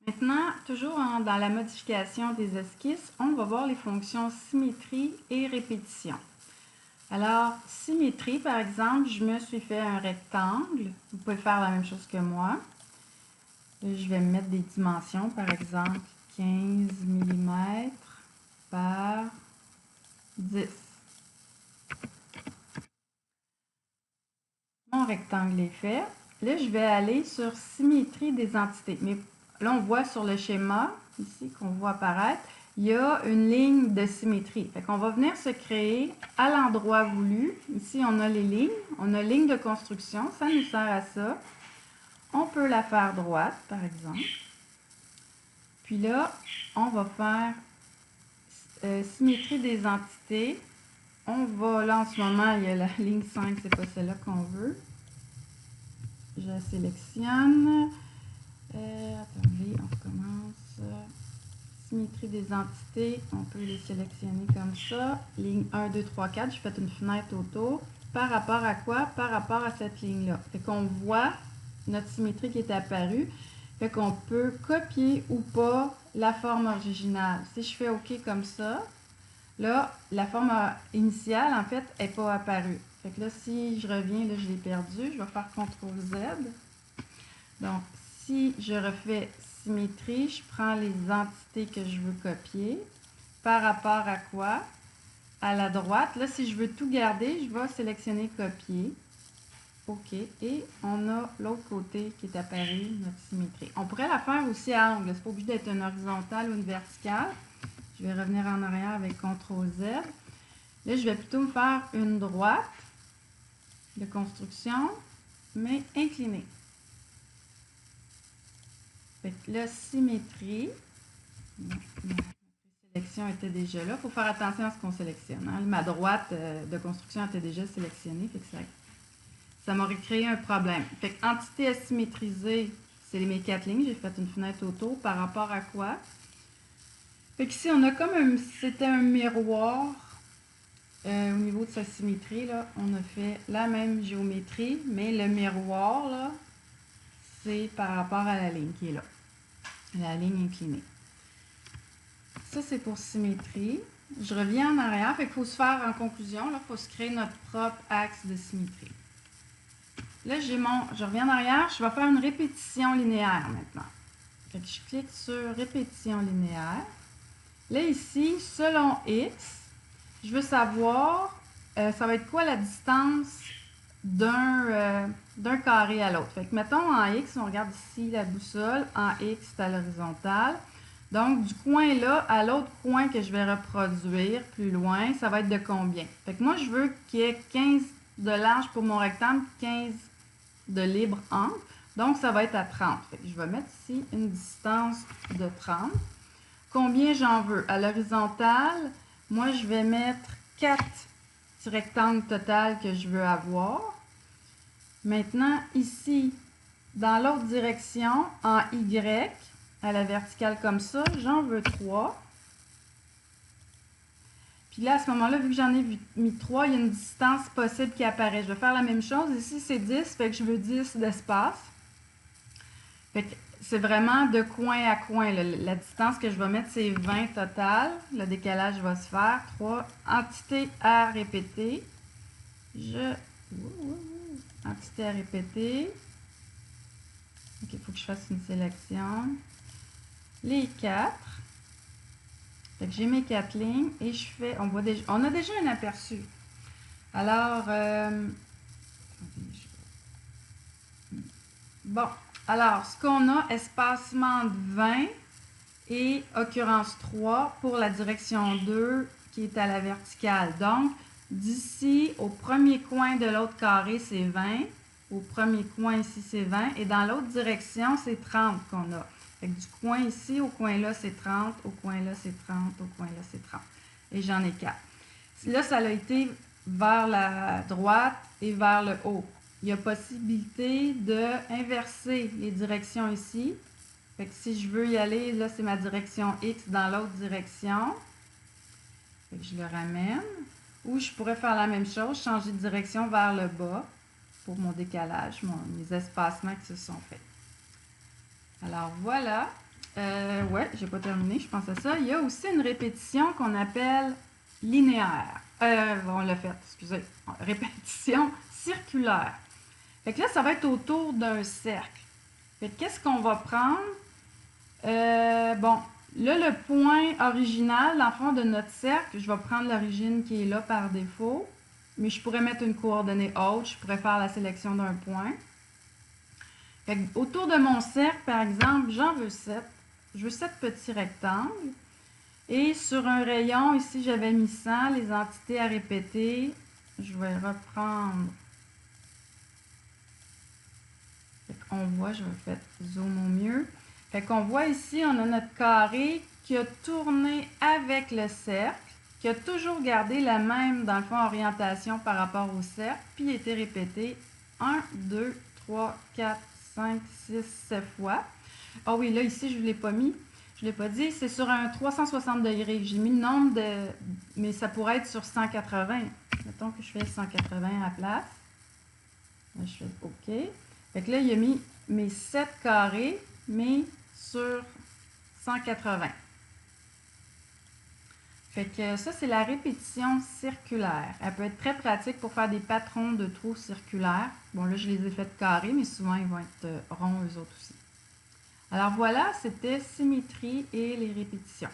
Maintenant, toujours dans la modification des esquisses, on va voir les fonctions symétrie et répétition. Alors, symétrie, par exemple, je me suis fait un rectangle. Vous pouvez faire la même chose que moi. Là, je vais mettre des dimensions, par exemple, 15 mm par 10. Mon rectangle est fait. Là, je vais aller sur symétrie des entités. Mais là, on voit sur le schéma, ici, qu'on voit apparaître, il y a une ligne de symétrie. Fait qu'on va venir se créer à l'endroit voulu. Ici, on a les lignes. On a ligne de construction. Ça nous sert à ça. On peut la faire droite, par exemple. Puis là, on va faire symétrie des entités. On va, là, en ce moment, il y a la ligne 5, c'est pas celle-là qu'on veut. Je sélectionne. Attendez, on recommence. Symétrie des entités, on peut les sélectionner comme ça. Ligne 1, 2, 3, 4, j'ai fait une fenêtre autour. Par rapport à quoi? Par rapport à cette ligne-là. Fait qu'on voit notre symétrie qui est apparue. Fait qu'on peut copier ou pas la forme originale. Si je fais OK comme ça, là, la forme initiale, en fait, n'est pas apparue. Fait que là, si je reviens, là, je l'ai perdu. Je vais faire CTRL-Z. Donc, si je refais symétrie, je prends les entités que je veux copier. Par rapport à quoi? À la droite. Là, si je veux tout garder, je vais sélectionner copier. OK. Et on a l'autre côté qui est apparu, notre symétrie. On pourrait la faire aussi à angle. C'est pas obligé d'être une horizontale ou une verticale. Je vais revenir en arrière avec CTRL-Z. Là, je vais plutôt me faire une droite de construction, mais inclinée. Fait que là, symétrie. Ma sélection était déjà là. Il faut faire attention à ce qu'on sélectionne. Hein. Ma droite de construction était déjà sélectionnée. Fait que ça m'aurait créé un problème. Fait que entité à symétriser, c'est mes 4 lignes. J'ai fait une fenêtre autour. Par rapport à quoi? Fait qu'ici, on a comme c'était un miroir. Au niveau de sa symétrie, là, on a fait la même géométrie, mais le miroir, là, c'est par rapport à la ligne qui est là. La ligne inclinée. Ça, c'est pour symétrie. Je reviens en arrière. Fait qu'il faut se faire, en conclusion, il faut se créer notre propre axe de symétrie. Là, je reviens en arrière. Je vais faire une répétition linéaire maintenant. Fait que je clique sur répétition linéaire. Là, ici, selon x, je veux savoir, ça va être quoi la distance d'un carré à l'autre. Fait que, mettons, en x, on regarde ici la boussole, en x, c'est à l'horizontale. Donc, du coin là à l'autre coin que je vais reproduire plus loin, ça va être de combien? Fait que moi, je veux qu'il y ait 15 de large pour mon rectangle, 15 de libre entre. Donc, ça va être à 30. Fait que je vais mettre ici une distance de 30. Combien j'en veux? À l'horizontale, moi, je vais mettre 4 petits rectangles total que je veux avoir. Maintenant, ici, dans l'autre direction, en Y, à la verticale comme ça, j'en veux 3. Puis là, à ce moment-là, vu que j'en ai mis 3, il y a une distance possible qui apparaît. Je vais faire la même chose. Ici, c'est 10, fait que je veux 10 d'espace. Fait que c'est vraiment de coin à coin. La distance que je vais mettre, c'est 20 total. Le décalage va se faire. 3 entités à répéter. Entité à répéter. OK, il faut que je fasse une sélection. Les 4. Fait que j'ai mes 4 lignes et je fais, on a déjà un aperçu. Alors, bon, alors, ce qu'on a, espacement de 20 et occurrence 3 pour la direction 2 qui est à la verticale. Donc, d'ici au premier coin de l'autre carré, c'est 20. Au premier coin ici, c'est 20. Et dans l'autre direction, c'est 30 qu'on a. Fait que du coin ici au coin là, c'est 30. Au coin là, c'est 30. Au coin là, c'est 30. Et j'en ai 4. Là, ça a été vers la droite et vers le haut. Il y a possibilité d'inverser les directions ici. Fait que si je veux y aller, là, c'est ma direction X dans l'autre direction. Fait que je le ramène. Ou je pourrais faire la même chose, changer de direction vers le bas pour mon décalage, mes espacements qui se sont faits. Alors voilà. Ouais, j'ai pas terminé, je pense à ça. Il y a aussi une répétition qu'on appelle linéaire. On l'a fait, excusez. Répétition circulaire. Fait que là, ça va être autour d'un cercle. Fait que qu'est-ce qu'on va prendre? Bon, là, le point original, dans le fond, de notre cercle, je vais prendre l'origine qui est là par défaut, mais je pourrais mettre une coordonnée haute, je pourrais faire la sélection d'un point. Fait que autour de mon cercle, par exemple, j'en veux 7. Je veux 7 petits rectangles. Et sur un rayon, ici, j'avais mis 100, les entités à répéter. Je vais reprendre. Fait qu'on voit, je vais faire zoom au mieux. Fait qu'on voit ici, on a notre carré qui a tourné avec le cercle, qui a toujours gardé la même, dans le fond, orientation par rapport au cercle, puis il a été répété 1, 2, 3, 4, 5, 6, 7 fois. Ah oui, là, ici, je ne vous l'ai pas mis. Je ne l'ai pas dit. C'est sur un 360 degrés. J'ai mis le nombre de... Mais ça pourrait être sur 180. Mettons que je fais 180 à la place. Là, je fais OK. Fait que là, il a mis mes 7 carrés, mais sur 180. Fait que ça, c'est la répétition circulaire. Elle peut être très pratique pour faire des patrons de trous circulaires. Bon, là, je les ai fait carrés, mais souvent, ils vont être ronds eux autres aussi. Alors voilà, c'était symétrie et les répétitions.